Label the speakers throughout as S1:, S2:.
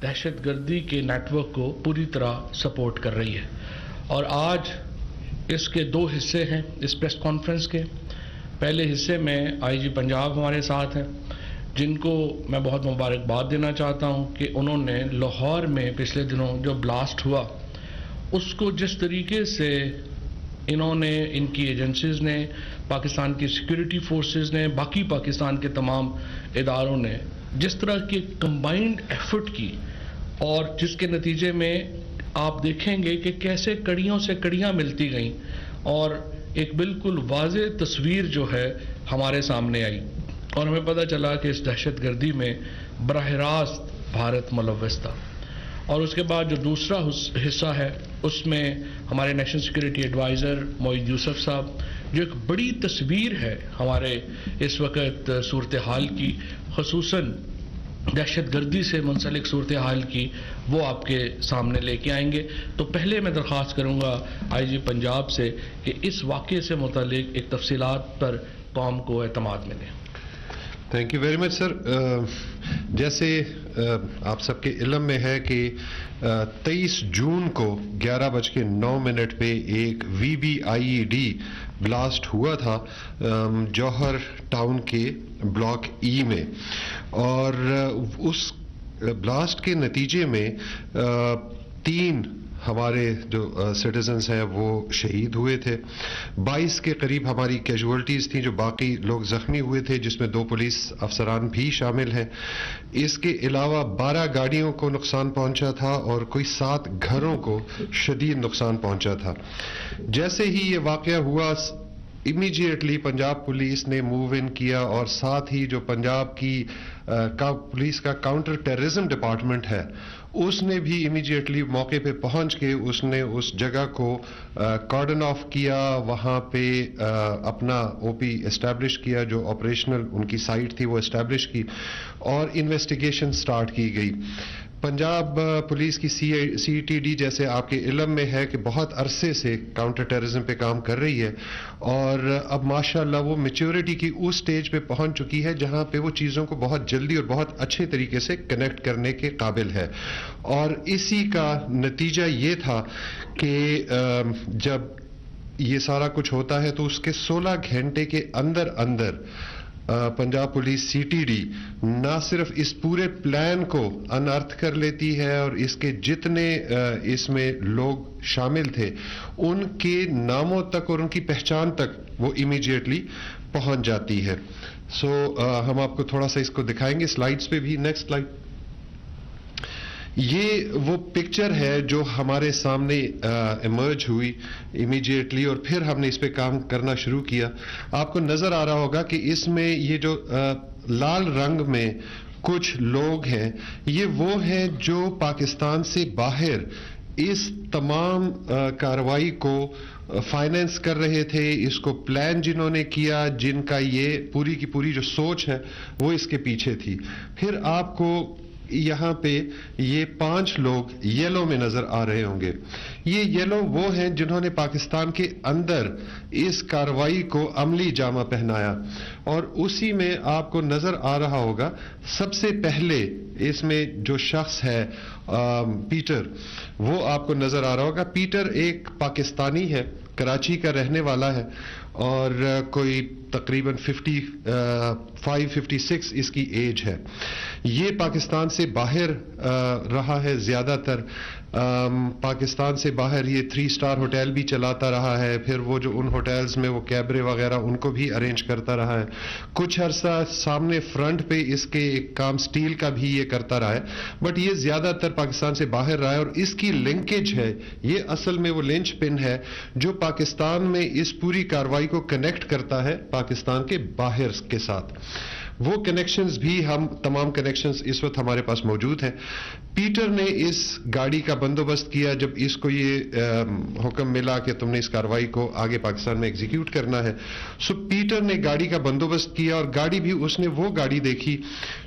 S1: دہشت گردی کے نیٹ ورک کو پوری طرح سپورٹ کر رہی ہے. اور آج اس کے دو حصے ہیں اس پریس کانفرنس کے. پہلے حصے میں آئی جی پنجاب ہمارے ساتھ ہیں، جن کو میں بہت مبارکباد دینا چاہتا ہوں کہ انہوں نے لاہور میں پچھلے دنوں جو بلاسٹ ہوا اس کو جس طریقے سے انہوں نے، ان کی ایجنسیز نے، پاکستان کی سیکورٹی فورسز نے، باقی پاکستان کے تمام اداروں نے جس طرح کی کمبائنڈ ایفرٹ کی، اور جس کے نتیجے میں آپ دیکھیں گے کہ کیسے کڑیوں سے کڑیاں ملتی گئیں اور ایک بالکل واضح تصویر جو ہے ہمارے سامنے آئی، اور ہمیں پتہ چلا کہ اس دہشت گردی میں براہ راست بھارت ملوث تھا. اور اس کے بعد جو دوسرا حصہ ہے اس میں ہمارے نیشنل سیکورٹی ایڈوائزر معید یوسف صاحب، جو ایک بڑی تصویر ہے ہمارے اس وقت صورتحال کی، خصوصاً دہشت گردی سے منسلک صورتحال کی، وہ آپ کے سامنے لے کے آئیں گے. تو پہلے میں درخواست کروں گا آئی جی پنجاب سے کہ اس واقعے سے متعلق ایک تفصیلات پر قوم کو اعتماد ملے.
S2: تھینک یو ویری مچ سر. جیسے آپ سب کے علم میں ہے کہ 23 جون کو 11:09 پہ ایک VBIED بلاسٹ ہوا تھا جوہر ٹاؤن کے بلاک ای میں، اور اس بلاسٹ کے نتیجے میں 3 ہمارے جو سٹیزنز ہیں وہ شہید ہوئے تھے. 22 کے قریب ہماری کیجولٹیز تھیں، جو باقی لوگ زخمی ہوئے تھے، جس میں 2 پولیس افسران بھی شامل ہیں. اس کے علاوہ 12 گاڑیوں کو نقصان پہنچا تھا اور کوئی 7 گھروں کو شدید نقصان پہنچا تھا. جیسے ہی یہ واقعہ ہوا، امیجیٹلی پنجاب پولیس نے موو ان کیا، اور ساتھ ہی جو پنجاب کی پولیس کا کاؤنٹر ٹیررزم ڈپارٹمنٹ ہے اس نے بھی امیجیٹلی موقع پہ پہنچ کے اس نے اس جگہ کو کارڈن آف کیا، وہاں پہ اپنا OP اسٹیبلش کیا، جو آپریشنل ان کی سائٹ تھی وہ اسٹیبلش کی، اور انویسٹیگیشن سٹارٹ کی گئی. پنجاب پولیس کی CTD جیسے آپ کے علم میں ہے کہ بہت عرصے سے کاؤنٹر ٹیررزم پہ کام کر رہی ہے، اور اب ماشاءاللہ وہ میچورٹی کی اس سٹیج پہ پہنچ چکی ہے جہاں پہ وہ چیزوں کو بہت جلدی اور بہت اچھے طریقے سے کنیکٹ کرنے کے قابل ہے. اور اسی کا نتیجہ یہ تھا کہ جب یہ سارا کچھ ہوتا ہے تو اس کے 16 گھنٹے کے اندر پنجاب پولیس CTD نہ صرف اس پورے پلان کو انارتھ کر لیتی ہے، اور اس کے جتنے اس میں لوگ شامل تھے ان کے ناموں تک اور ان کی پہچان تک وہ امیجیٹلی پہنچ جاتی ہے. سو ہم آپ کو تھوڑا سا اس کو دکھائیں گے سلائیڈز پہ بھی. Next slide. یہ وہ پکچر ہے جو ہمارے سامنے ایمرج ہوئی امیجیٹلی، اور پھر ہم نے اس پہ کام کرنا شروع کیا. آپ کو نظر آ رہا ہوگا کہ اس میں یہ جو لال رنگ میں کچھ لوگ ہیں، یہ وہ ہیں جو پاکستان سے باہر اس تمام کارروائی کو فائنینس کر رہے تھے، اس کو پلان جنہوں نے کیا، جن کا یہ پوری کی پوری جو سوچ ہے وہ اس کے پیچھے تھی. پھر آپ کو یہاں پہ یہ 5 لوگ یلو میں نظر آ رہے ہوں گے. یہ یلو وہ ہیں جنہوں نے پاکستان کے اندر اس کارروائی کو عملی جامہ پہنایا، اور اسی میں آپ کو نظر آ رہا ہوگا سب سے پہلے اس میں جو شخص ہے پیٹر، وہ آپ کو نظر آ رہا ہوگا. پیٹر ایک پاکستانی ہے، کراچی کا رہنے والا ہے، اور کوئی تقریباً 55-56 اس کی ایج ہے. یہ پاکستان سے باہر رہا ہے زیادہ تر. پاکستان سے باہر یہ 3 اسٹار ہوٹل بھی چلاتا رہا ہے، پھر وہ جو ان ہوٹلز میں وہ کیبرے وغیرہ ان کو بھی ارینج کرتا رہا ہے. کچھ عرصہ سامنے فرنٹ پہ اس کے ایک کام سٹیل کا بھی یہ کرتا رہا ہے، بٹ یہ زیادہ تر پاکستان سے باہر رہا ہے. اور اس کی لنکیج ہے، یہ اصل میں وہ لنچ پن ہے جو پاکستان میں اس پوری کارروائی کو کنیکٹ کرتا ہے پاکستان کے باہر کے ساتھ. وہ کنیکشنز بھی تمام کنیکشنز اس وقت ہمارے پاس موجود ہیں. پیٹر نے اس گاڑی کا بندوبست کیا جب اس کو یہ حکم ملا کہ تم نے اس کارروائی کو آگے پاکستان میں ایگزیکیوٹ کرنا ہے. سو پیٹر نے گاڑی کا بندوبست کیا، اور گاڑی بھی اس نے وہ گاڑی دیکھی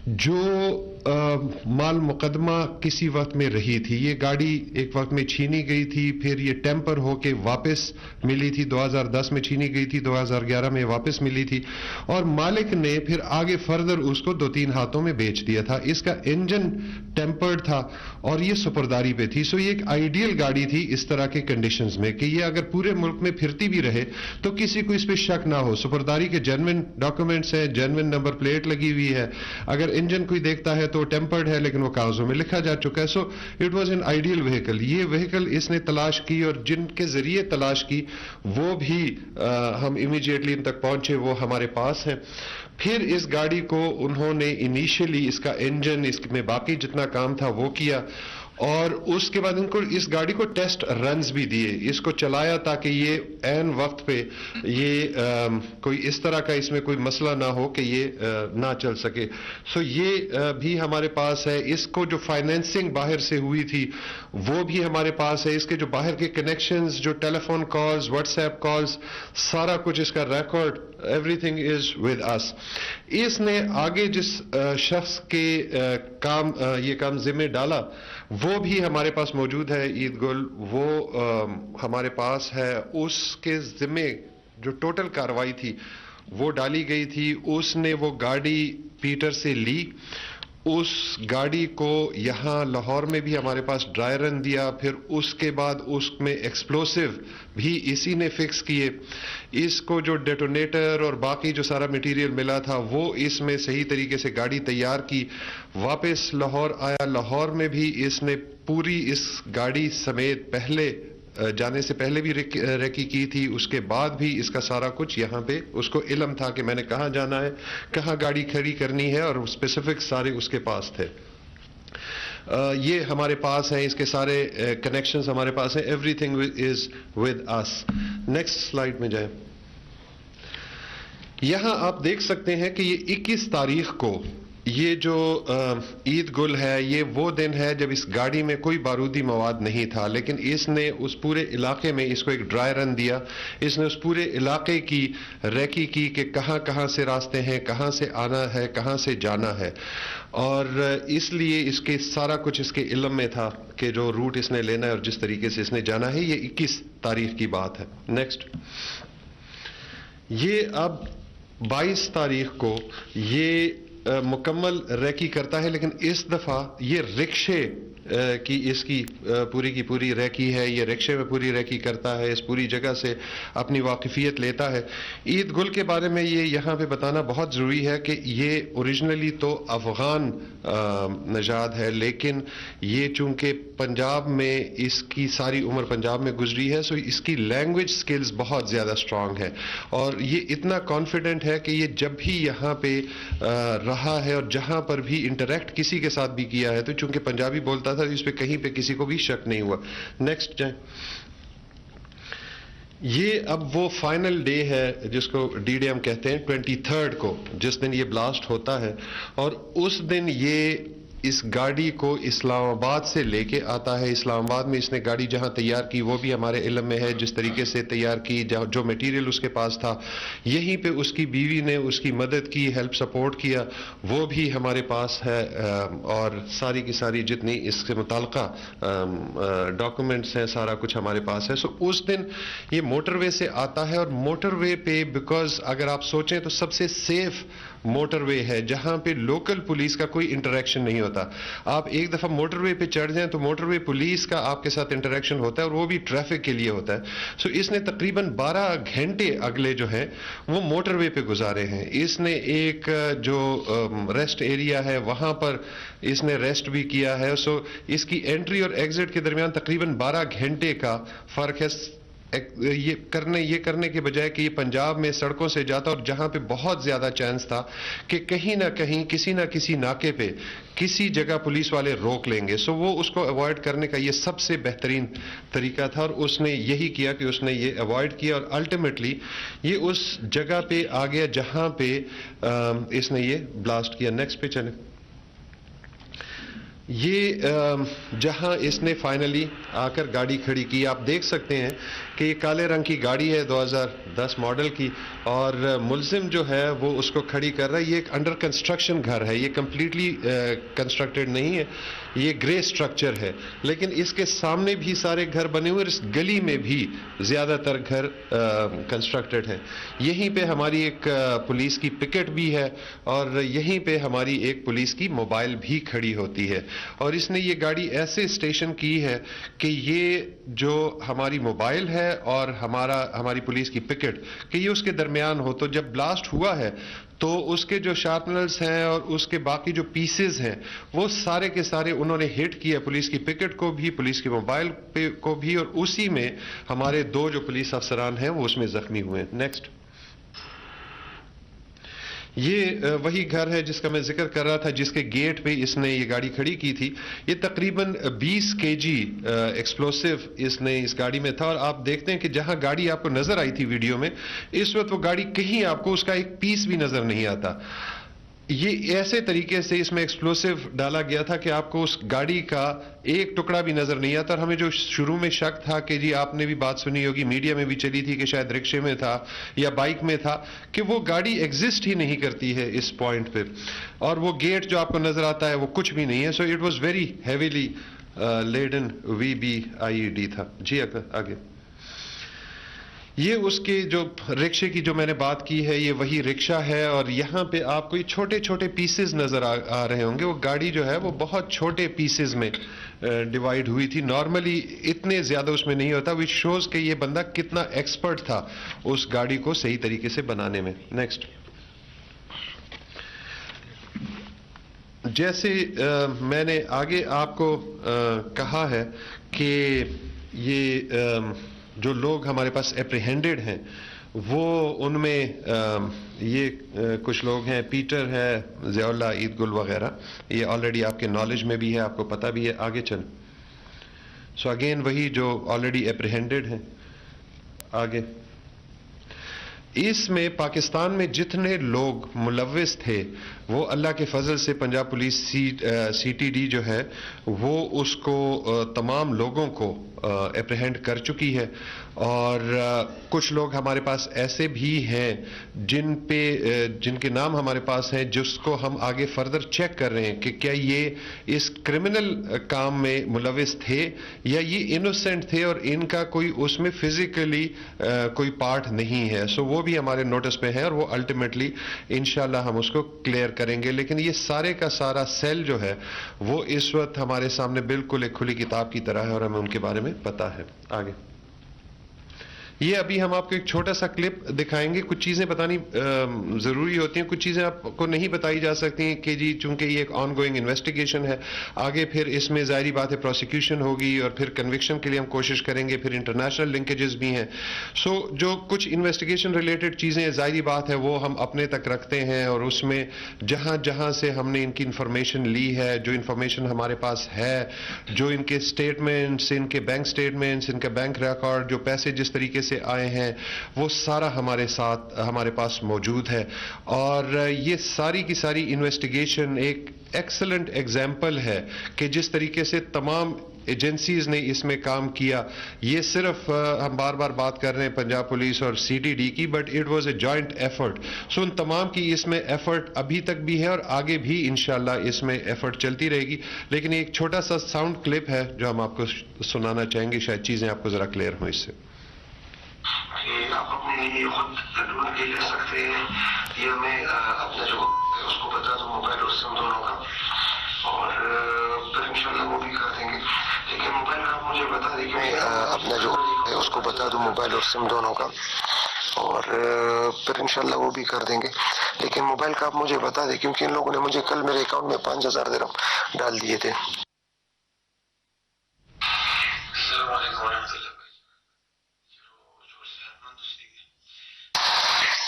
S2: جو مال مقدمہ کسی وقت میں رہی تھی. یہ گاڑی ایک وقت میں چھینی گئی تھی, پھر یہ ٹیمپر ہو کے واپس ملی تھی, 2010 میں چھینی گئی تھی, 2011 میں واپس ملی تھی, اور مالک نے پھر آگے فردر اس کو 2-3 ہاتھوں میں بیچ دیا تھا. اس کا انجن ٹیمپرڈ تھا اور یہ سپرداری پہ تھی. سو یہ ایک آئیڈیل گاڑی تھی اس طرح کے کنڈیشنز میں کہ یہ اگر پورے ملک میں پھرتی بھی رہے تو کسی کو اس پہ شک نہ ہو. سپرداری کے جینوئن ڈاکومنٹس ہیں, جینوئن نمبر پلیٹ لگی ہوئی ہے, اگر انجن کوئی دیکھتا ہے تو ٹیمپرڈ ہے لیکن وہ کاغذوں میں لکھا جا چکا ہے. So it was an ideal vehicle. یہ وہیکل اس نے تلاش کی اور جن کے ذریعے تلاش کی وہ بھی ہم امیڈیٹلی ان تک پہنچے, وہ ہمارے پاس ہیں. پھر اس گاڑی کو انہوں نے انیشیلی اس کا انجن, اس میں باقی جتنا کام تھا وہ کیا, اور اس کے بعد ان کو اس گاڑی کو ٹیسٹ رنز بھی دیے, اس کو چلایا تاکہ یہ عین وقت پہ یہ کوئی اس طرح کا اس میں کوئی مسئلہ نہ ہو کہ یہ نہ چل سکے. سو یہ بھی ہمارے پاس ہے. اس کو جو فائنینسنگ باہر سے ہوئی تھی وہ بھی ہمارے پاس ہے. اس کے جو باہر کے کنیکشنز, جو telephone calls, WhatsApp calls, سارا کچھ اس کا record, everything is with us. اس نے آگے جس شخص کے یہ کام ذمہ ڈالا وہ بھی ہمارے پاس موجود ہے. عید گل وہ ہمارے پاس ہے. اس کے ذمے جو ٹوٹل کاروائی تھی وہ ڈالی گئی تھی. اس نے وہ گاڑی پیٹر سے لی, اس گاڑی کو یہاں لاہور میں بھی ہمارے پاس ڈرائی رن دیا, پھر اس کے بعد اس میں ایکسپلوسو بھی اسی نے فکس کیے. اس کو جو ڈیٹونیٹر اور باقی جو سارا مٹیریل ملا تھا وہ اس میں صحیح طریقے سے گاڑی تیار کی, واپس لاہور آیا. لاہور میں بھی اس نے پوری اس گاڑی سمیت پہلے جانے سے پہلے بھی ریکی کی تھی, اس کے بعد بھی اس کا سارا کچھ یہاں پہ اس کو علم تھا کہ میں نے کہاں جانا ہے, کہاں گاڑی کھڑی کرنی ہے, اور اسپیسیفک سارے اس کے پاس تھے. یہ ہمارے پاس ہیں, اس کے سارے کنیکشنز ہمارے پاس ہیں. Everything is with us. Next slide میں جائیں. یہاں آپ دیکھ سکتے ہیں کہ یہ 21 تاریخ کو یہ جو عید گل ہے یہ وہ دن ہے جب اس گاڑی میں کوئی بارودی مواد نہیں تھا, لیکن اس نے اس پورے علاقے میں اس کو ایک ڈرائی رن دیا. اس نے اس پورے علاقے کی ریکی کی کہ کہاں کہاں سے راستے ہیں, کہاں سے آنا ہے, کہاں سے جانا ہے, اور اس لیے اس کے سارا کچھ اس کے علم میں تھا کہ جو روٹ اس نے لینا ہے اور جس طریقے سے اس نے جانا ہے. یہ 21 تاریخ کی بات ہے. نیکسٹ. یہ اب 22 تاریخ کو یہ مکمل ریکی کرتا ہے, لیکن اس دفعہ یہ رکشے کی اس کی پوری ریکی ہے. یہ رکشے میں پوری ریکی کرتا ہے, اس پوری جگہ سے اپنی واقفیت لیتا ہے. عید گل کے بارے میں یہ یہاں پہ بتانا بہت ضروری ہے کہ یہ اوریجنلی تو افغان نژاد ہے, لیکن یہ چونکہ پنجاب میں اس کی ساری عمر پنجاب میں گزری ہے, سو اس کی لینگویج سکلز بہت زیادہ اسٹرانگ ہے, اور یہ اتنا کانفیڈنٹ ہے کہ یہ جب بھی یہاں پہ رہا ہے اور جہاں پر بھی انٹریکٹ کسی کے ساتھ بھی کیا ہے, تو چونکہ پنجابی بولتا تھا اس پہ کہیں پہ کسی کو بھی شک نہیں ہوا. نیکسٹ جائیں. یہ اب وہ فائنل ڈے ہے جس کو ڈی ڈے ہم کہتے ہیں, 23 کو, جس دن یہ بلاسٹ ہوتا ہے, اور اس دن یہ اس گاڑی کو اسلام آباد سے لے کے آتا ہے. اسلام آباد میں اس نے گاڑی جہاں تیار کی وہ بھی ہمارے علم میں ہے, جس طریقے سے تیار کی, جو میٹیریل اس کے پاس تھا یہیں پہ اس کی بیوی نے اس کی مدد کی, ہیلپ سپورٹ کیا, وہ بھی ہمارے پاس ہے, اور ساری کی ساری جتنی اس سے متعلقہ ڈاکومنٹس ہیں سارا کچھ ہمارے پاس ہے. سو اس دن یہ موٹر وے سے آتا ہے, اور موٹر وے پہ بیکاز اگر آپ سوچیں تو سب سے سیف موٹر وے ہے جہاں پہ لوکل پولیس کا کوئی انٹریکشن نہیں ہوتا. آپ ایک دفعہ موٹر وے پہ چڑھ جائیں تو موٹر وے پولیس کا آپ کے ساتھ انٹریکشن ہوتا ہے, اور وہ بھی ٹریفک کے لیے ہوتا ہے. سو اس نے تقریباً 12 گھنٹے اگلے جو ہیں وہ موٹر وے پہ گزارے ہیں. اس نے ایک جو ریسٹ ایریا ہے وہاں پر اس نے ریسٹ بھی کیا ہے. سو اس کی انٹری اور ایگزٹ کے درمیان تقریباً 12 گھنٹے کا فرق ہے. یہ کرنے کے بجائے کہ یہ پنجاب میں سڑکوں سے جاتا, اور جہاں پہ بہت زیادہ چانس تھا کہ کہیں نہ کہیں کسی نہ کسی ناکے پہ کسی جگہ پولیس والے روک لیں گے, سو وہ اس کو اوائڈ کرنے کا یہ سب سے بہترین طریقہ تھا, اور اس نے یہی کیا کہ اس نے یہ اوائڈ کیا, اور الٹیمیٹلی یہ اس جگہ پہ آ گیا جہاں پہ اس نے یہ بلاسٹ کیا. نیکسٹ پہ چلیں. یہ جہاں اس نے فائنلی آ کر گاڑی کھڑی کی، آپ دیکھ سکتے ہیں کہ یہ کالے رنگ کی گاڑی ہے 2010 ماڈل کی، اور ملزم جو ہے وہ اس کو کھڑی کر رہا ہے. یہ ایک انڈر کنسٹرکشن گھر ہے، یہ کمپلیٹلی کنسٹرکٹڈ نہیں ہے، یہ گرے سٹرکچر ہے، لیکن اس کے سامنے بھی سارے گھر بنے ہوئے اور اس گلی میں بھی زیادہ تر گھر کنسٹرکٹڈ ہیں. یہیں پہ ہماری ایک پولیس کی پکٹ بھی ہے اور یہیں پہ ہماری ایک پولیس کی موبائل بھی کھڑی ہوتی ہے. اور اس نے یہ گاڑی ایسے اسٹیشن کی ہے کہ یہ جو ہماری موبائل ہے اور ہماری پولیس کی پکٹ کہ یہ اس کے درمیان ہو. تو جب بلاسٹ ہوا ہے تو اس کے جو شارپنرز ہیں اور اس کے باقی جو پیسز ہیں وہ سارے کے سارے انہوں نے ہٹ کیا، پولیس کی پکٹ کو بھی، پولیس کی موبائل کو بھی، اور اسی میں ہمارے 2 جو پولیس افسران ہیں وہ اس میں زخمی ہوئے ہیں. نیکسٹ. یہ وہی گھر ہے جس کا میں ذکر کر رہا تھا، جس کے گیٹ پہ اس نے یہ گاڑی کھڑی کی تھی. یہ تقریباً 20 kg ایکسپلوسیو اس نے اس گاڑی میں تھا، اور آپ دیکھتے ہیں کہ جہاں گاڑی آپ کو نظر آئی تھی ویڈیو میں، اس وقت وہ گاڑی کہیں آپ کو اس کا ایک پیس بھی نظر نہیں آتا. یہ ایسے طریقے سے اس میں ایکسپلوسیو ڈالا گیا تھا کہ آپ کو اس گاڑی کا ایک ٹکڑا بھی نظر نہیں آتا. اور ہمیں جو شروع میں شک تھا کہ جی آپ نے بھی بات سنی ہوگی، میڈیا میں بھی چلی تھی کہ شاید رکشے میں تھا یا بائک میں تھا، کہ وہ گاڑی ایگزسٹ ہی نہیں کرتی ہے اس پوائنٹ پہ، اور وہ گیٹ جو آپ کو نظر آتا ہے وہ کچھ بھی نہیں ہے. So it was very heavily laden VBIED تھا. جی آگے. یہ اس کے جو رکشے کی جو میں نے بات کی ہے، یہ وہی رکشہ ہے، اور یہاں پہ آپ کو یہ چھوٹے چھوٹے پیسز نظر آ رہے ہوں گے. وہ گاڑی جو ہے وہ بہت چھوٹے پیسز میں ڈیوائیڈ ہوئی تھی. نارملی اتنے زیادہ اس میں نہیں ہوتا، وچ شوز کہ یہ بندہ کتنا ایکسپرٹ تھا اس گاڑی کو صحیح طریقے سے بنانے میں. نیکسٹ. جیسے میں نے آگے آپ کو کہا ہے کہ یہ جو لوگ ہمارے پاس اپریہینڈڈ ہیں وہ ان میں یہ کچھ لوگ ہیں، پیٹر ہے، ضیاء اللہ، عید گل وغیرہ. یہ آلریڈی آپ کے نالج میں بھی ہے، آپ کو پتہ بھی ہے. آگے چلیں. سو اگین وہی جو آلریڈی اپریہینڈڈ ہیں. آگے. اس میں پاکستان میں جتنے لوگ ملوث تھے وہ اللہ کے فضل سے پنجاب پولیس CTD جو ہے وہ اس کو تمام لوگوں کو اپریہینڈ کر چکی ہے. اور کچھ لوگ ہمارے پاس ایسے بھی ہیں جن کے نام ہمارے پاس ہیں، جس کو ہم آگے فردر چیک کر رہے ہیں کہ کیا یہ اس کرمنل کام میں ملوث تھے یا یہ انوسینٹ تھے اور ان کا کوئی اس میں فزیکلی کوئی پارٹ نہیں ہے. سو وہ بھی ہمارے نوٹس پہ ہیں اور وہ الٹیمیٹلی انشاءاللہ ہم اس کو کلیئر کریں گے. لیکن یہ سارے کا سارا سیل جو ہے وہ اس وقت ہمارے سامنے بالکل ایک کھلی کتاب کی طرح ہے اور ہمیں ان کے بارے میں پتہ ہے. آگے. یہ ابھی ہم آپ کو ایک چھوٹا سا کلپ دکھائیں گے. کچھ چیزیں بتانی ضروری ہوتی ہیں، کچھ چیزیں آپ کو نہیں بتائی جا سکتی ہیں کہ جی چونکہ یہ ایک آن گوئنگ انویسٹیگیشن ہے. آگے پھر اس میں ظاہری بات ہے پروسیکیوشن ہوگی اور پھر کنوکشن کے لیے ہم کوشش کریں گے. پھر انٹرنیشنل لنکیجز بھی ہیں. سو جو کچھ انویسٹیگیشن ریلیٹڈ چیزیں ظاہری بات ہے وہ ہم اپنے تک رکھتے ہیں، اور اس میں جہاں جہاں سے ہم نے ان کی انفارمیشن لی ہے، جو انفارمیشن ہمارے پاس ہے، جو ان کے سٹیٹمنٹس، ان کے بینک سٹیٹمنٹس، ان کا بینک ریکارڈ، جو پیسے جس طریقے سے آئے ہیں وہ سارا ہمارے پاس موجود ہے. اور یہ ساری کی ساری انویسٹیگیشن ایک ایکسلنٹ ایگزامپل ہے کہ جس طریقے سے تمام ایجنسیز نے اس میں کام کیا. یہ صرف ہم بار بار بات کر رہے ہیں پنجاب پولیس اور CTD کی، but it was a joint effort. So ان تمام کی اس میں ایفرٹ ابھی تک بھی ہے اور آگے بھی انشاءاللہ اس میں ایفرٹ چلتی رہے گی. لیکن ایک چھوٹا سا ساؤنڈ کلپ ہے جو ہم آپ کو سنانا چاہیں گے، شاید چیزیں آپ کو ذرا کلیئر ہوں اس سے.
S3: آپ اپنے لیے خود ڈھونڈ کے لے سکتے ہیں، یہ میں اپنا جو اس کو بتا دوں موبائل اور سم دونوں کا، اور پھر انشاءاللہ وہ بھی کر دیں گے. لیکن موبائل کا آپ مجھے بتا دیں کہ میں اپنا جو اس کو بتا دوں موبائل اور سم دونوں کا، اور پھر انشاءاللہ وہ بھی کر دیں گے. لیکن موبائل کا آپ مجھے بتا دیں کیونکہ ان لوگوں نے مجھے کل میرے اکاؤنٹ میں 5000 درہم ڈال دیے تھے.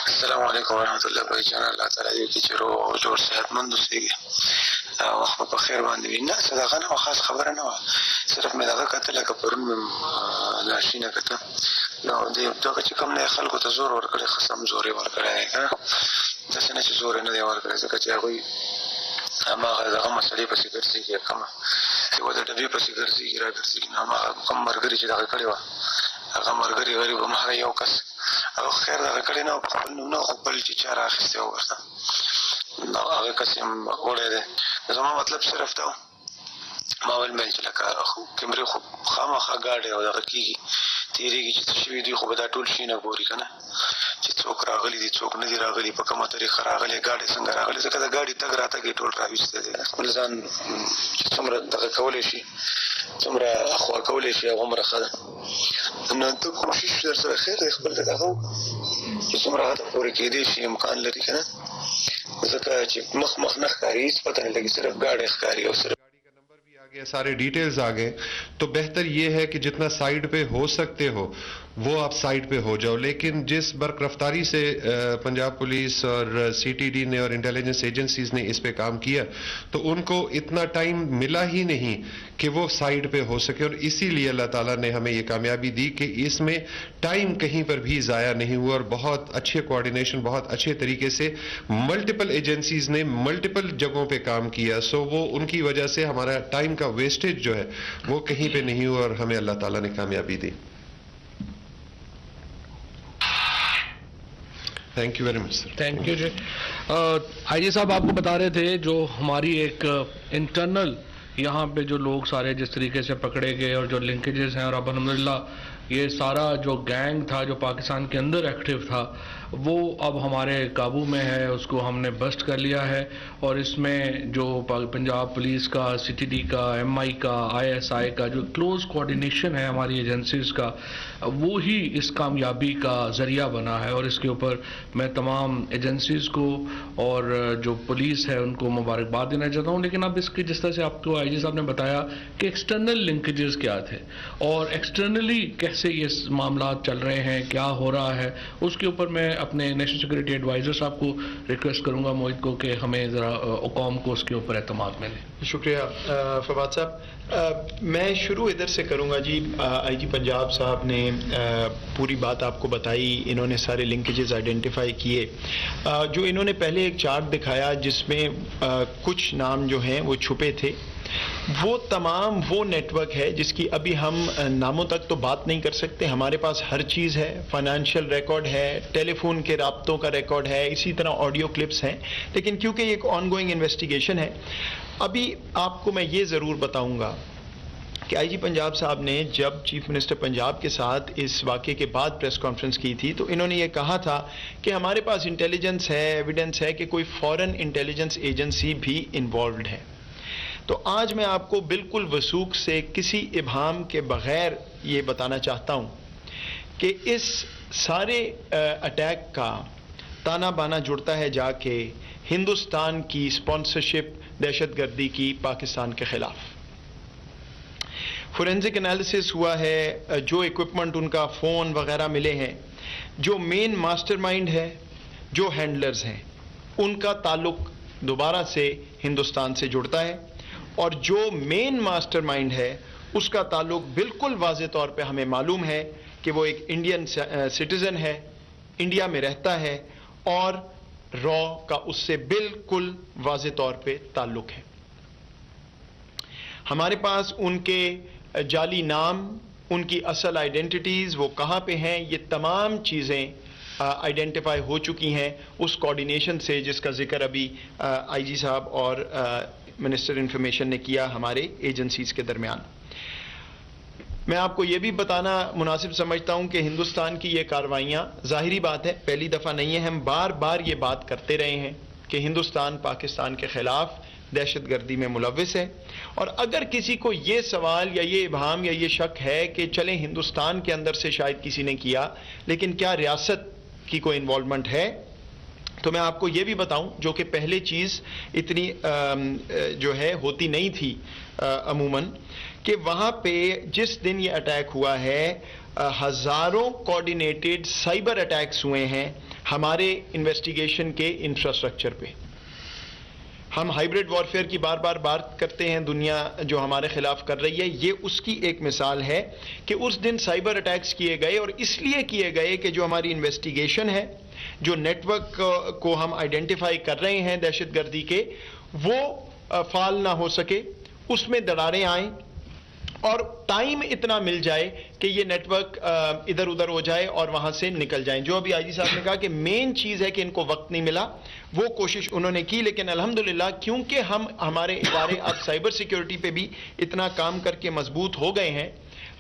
S3: السلام علیکم ورحمۃ اللہ بھائی جان. اللہ تعالیٰ دې وکړي چې روغ او جوړ صحت مند اوسېږي. وخت په خیر باندې وي. نه څه دغه نه وه، خاص خبره نه وه، صرف مې دغه کته لکه پرون مې لاشینه کته نو دغه چې کوم نه خلکو ته زور ورکړی، خصم زور یې ورکړی دی که نه، داسې نه چې زور یې نه دی ورکړی، ځکه چې هغوی هغه مسلې پسې ګرځي کې کومه چې و د ډبې پسې ګرځي کې را ګرځي نه هغه کوم مرګري چې دغه کړی و هغه مرګري غریب هم هغه یو کس هغه خیر دغه کړی نه په خپل نوم نه خو بل چې چا راخیستی و ورته نو هغه کس یې وړی دی زما مطلب صرف دا ما ویل چې لکه کیمرې خو خامخا ګاډی او دغه کېږي تېرېږي چې څه شوي دي خو به دا ټول شي نه ګوري که نه چې څوک راغلي دي څوک نه دي راغلي په کومه طریقه راغلي ګاډي څنګه راغلي ځکه د ګاډي تګ راتګ یې ټول راویستی دی خپل ځان چې څومره دغه کولی شي څومره اخوا کولی شي هغومره ښه ده نو ته کوشش در سره خیر دی خپل ته دغه چې څومره هدف پورې کېدی شي امکان لري که نه ځکه چې مخ نه ښکاري هېڅ پته نه لګي صرف ګاډی ښکاري او صرف
S2: سارے ڈیٹیلز آ گئے تو بہتر یہ ہے کہ جتنا سائٹ پہ ہو سکتے ہو وہ آپ سائٹ پہ ہو جاؤ لیکن جس برق رفتاری سے پنجاب پولیس اور سی ٹی ڈی نے اور انٹیلیجنس ایجنسیز نے اس پہ کام کیا تو ان کو اتنا ٹائم ملا ہی نہیں کہ وہ سائٹ پہ ہو سکے اور اسی لیے اللہ تعالیٰ نے ہمیں یہ کامیابی دی کہ اس میں ٹائم کہیں پر بھی ضائع نہیں ہوا اور بہت اچھے کوارڈینیشن بہت اچھے طریقے سے ملٹیپل ایجنسیز نے ملٹیپل جگہوں پہ کام کیا سو وہ ان کی وجہ سے ہمارا ٹائم کا ویسٹیج جو ہے وہ کہیں پہ نہیں ہوا اور ہمیں اللہ تعالیٰ نے کامیابی دی. Thank you very much sir.
S1: Thank you ji. I G صاحب آپ کو بتا رہے تھے جو ہماری ایک انٹرنل یہاں پہ جو لوگ سارے جس طریقے سے پکڑے گئے اور جو لنکیجز ہیں اور اب الحمدللہ یہ سارا جو گینگ تھا جو پاکستان کے اندر ایکٹیو تھا وہ اب ہمارے قابو میں ہے اس کو ہم نے بسٹ کر لیا ہے اور اس میں جو پنجاب پولیس کا سی ٹی ڈی کا ایم آئی کا آئی ایس آئی کا جو کلوز کوارڈینیشن ہے ہماری ایجنسیز کا وہ ہی اس کامیابی کا ذریعہ بنا ہے اور اس کے اوپر میں تمام ایجنسیز کو اور جو پولیس ہے ان کو مبارکباد دینا چاہتا ہوں. لیکن اب اس کی جس طرح سے آپ کو آئی جی صاحب نے بتایا کہ ایکسٹرنل لنکیجز کیا تھے اور ایکسٹرنلی کیسے یہ معاملات چل رہے ہیں کیا ہو رہا ہے اس کے اوپر میں اپنے نیشنل سیکورٹی ایڈوائزر صاحب کو ریکویسٹ کروں گا موہت کو کہ ہمیں ذرا قوم کو اس کے اوپر اعتماد میں لیں.
S4: شکریہ فواد صاحب. میں شروع ادھر سے کروں گا جی. آئی جی پنجاب صاحب نے پوری بات آپ کو بتائی, انہوں نے سارے لنکیجز آئیڈینٹیفائی کیے. جو انہوں نے پہلے ایک چارٹ دکھایا جس میں کچھ نام جو ہیں وہ چھپے تھے, وہ تمام وہ نیٹ ورک ہے جس کی ابھی ہم ناموں تک تو بات نہیں کر سکتے. ہمارے پاس ہر چیز ہے, فائنینشیل ریکارڈ ہے, ٹیلی فون کے رابطوں کا ریکارڈ ہے, اسی طرح آڈیو کلپس ہیں. لیکن کیونکہ یہ ایک آن گوئنگ انویسٹیگیشن ہے, ابھی آپ کو میں یہ ضرور بتاؤں گا کہ آئی جی پنجاب صاحب نے جب چیف منسٹر پنجاب کے ساتھ اس واقعے کے بعد پریس کانفرنس کی تھی تو انہوں نے یہ کہا تھا کہ ہمارے پاس انٹیلیجنس ہے, ایویڈنس ہے کہ کوئی فورن انٹیلیجنس ایجنسی بھی انوالوڈ ہے. تو آج میں آپ کو بالکل وثوق سے کسی ابہام کے بغیر یہ بتانا چاہتا ہوں کہ اس سارے اٹیک کا تانا بانا جڑتا ہے جا کے ہندوستان کی اسپانسرشپ دہشت گردی کی پاکستان کے خلاف. فورینزک انالیسس ہوا ہے, جو ایکوپمنٹ ان کا فون وغیرہ ملے ہیں, جو مین ماسٹر مائنڈ ہے, جو ہینڈلرز ہیں, ان کا تعلق دوبارہ سے ہندوستان سے جڑتا ہے اور جو مین ماسٹر مائنڈ ہے اس کا تعلق بالکل واضح طور پہ ہمیں معلوم ہے کہ وہ ایک انڈین سٹیزن ہے, انڈیا میں رہتا ہے اور را کا اس سے بالکل واضح طور پہ تعلق ہے. ہمارے پاس ان کے جعلی نام, ان کی اصل آئیڈینٹیٹیز, وہ کہاں پہ ہیں, یہ تمام چیزیں آئیڈینٹیفائی ہو چکی ہیں اس کوارڈینیشن سے جس کا ذکر ابھی آئی جی صاحب اور منسٹر انفارمیشن نے کیا ہمارے ایجنسیز کے درمیان. میں آپ کو یہ بھی بتانا مناسب سمجھتا ہوں کہ ہندوستان کی یہ کارروائیاں ظاہری بات ہے پہلی دفعہ نہیں ہے, ہم بار بار یہ بات کرتے رہے ہیں کہ ہندوستان پاکستان کے خلاف دہشت گردی میں ملوث ہے. اور اگر کسی کو یہ سوال یا یہ ابہام یا یہ شک ہے کہ چلیں ہندوستان کے اندر سے شاید کسی نے کیا لیکن کیا ریاست کی کوئی انوالومنٹ ہے, تو میں آپ کو یہ بھی بتاؤں جو کہ پہلے چیز اتنی جو ہے ہوتی نہیں تھی عموماً, کہ وہاں پہ جس دن یہ اٹیک ہوا ہے ہزاروں کوارڈینیٹڈ سائبر اٹیکس ہوئے ہیں ہمارے انویسٹیگیشن کے انفراسٹرکچر پہ. ہم ہائیبرڈ وارفیئر کی بار بار بات کرتے ہیں, دنیا جو ہمارے خلاف کر رہی ہے, یہ اس کی ایک مثال ہے کہ اس دن سائبر اٹیکس کیے گئے اور اس لیے کیے گئے کہ جو ہماری انویسٹیگیشن ہے جو نیٹ ورک کو ہم آئیڈینٹیفائی کر رہے ہیں دہشت گردی کے، وہ فعال نہ ہو سکے، اس میں دراڑیں آئیں اور ٹائم اتنا مل جائے کہ یہ نیٹ ورک ادھر ادھر ہو جائے اور وہاں سے نکل جائیں. جو ابھی آئی جی صاحب نے کہا کہ مین چیز ہے کہ ان کو وقت نہیں ملا، وہ کوشش انہوں نے کی، لیکن الحمدللہ کیونکہ ہمارے ادارے اب سائبر سیکیورٹی پہ بھی اتنا کام کر کے مضبوط ہو گئے ہیں،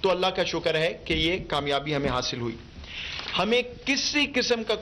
S4: تو اللہ کا شکر ہے کہ یہ کامیابی ہمیں حاصل ہوئی. ہمیں کسی قسم کا